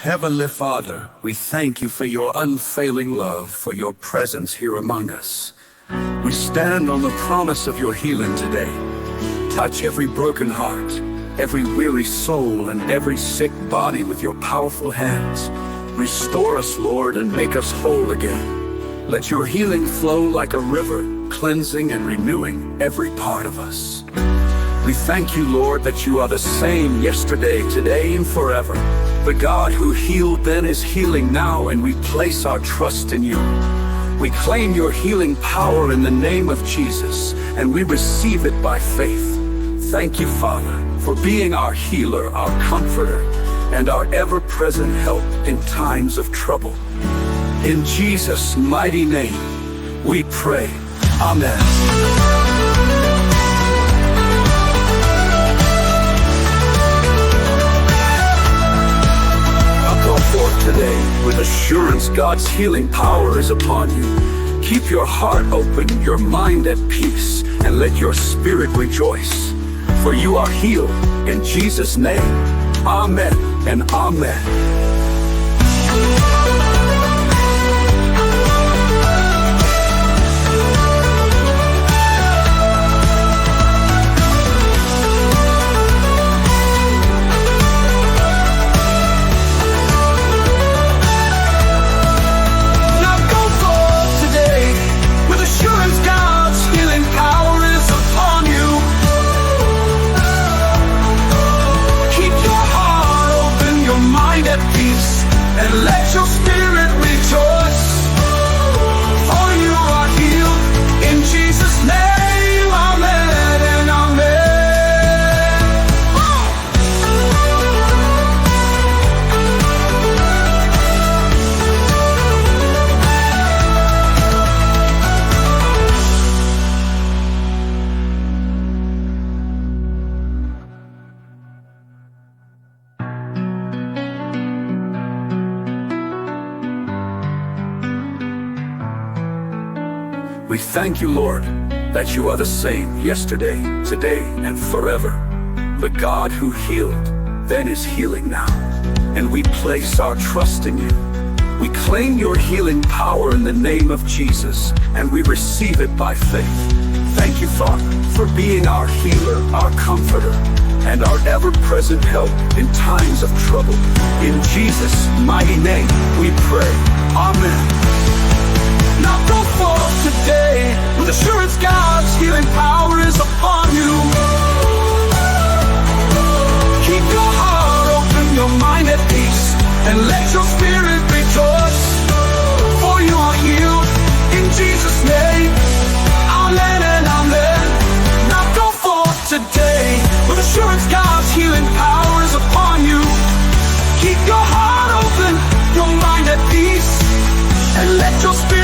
Heavenly Father, we thank you for your unfailing love, for your presence here among us. We stand on the promise of your healing today. Touch every broken heart, every weary soul, and every sick body with your powerful hands. Restore us, Lord, and make us whole again. Let your healing flow like a river, cleansing and renewing every part of us. We thank you, Lord, that you are the same yesterday, today, and forever. The God who healed then is healing now, and we place our trust in you. We claim your healing power in the name of Jesus, and we receive it by faith. Thank you, Father, for being our healer, our comforter, and our ever-present help in times of trouble. In Jesus' mighty name, we pray. Amen. Today, with assurance, God's healing power is upon you. Keep your heart open, your mind at peace, and let your spirit rejoice. For you are healed in Jesus' name. Amen and amen. And let your spirit rejoice, for you are healed in Jesus' name. Amen and amen. We thank you, Lord, that you are the same yesterday, today, and forever. The God who healed then is healing now, and we place our trust in you. We claim your healing power in the name of Jesus, and we receive it by faith. Thank you, Father, for being our healer, our comforter, and our ever-present help in times of trouble. In Jesus' mighty name we pray. Amen. Now go forth today with assurance, God's healing power is upon you. Keep your heart open, your mind at peace, and let your spirit rejoice. For you are healed in Jesus' name. Amen and amen. Now go forth today with assurance, God's healing power is upon you. Keep your heart open, your mind at peace, and let your spirit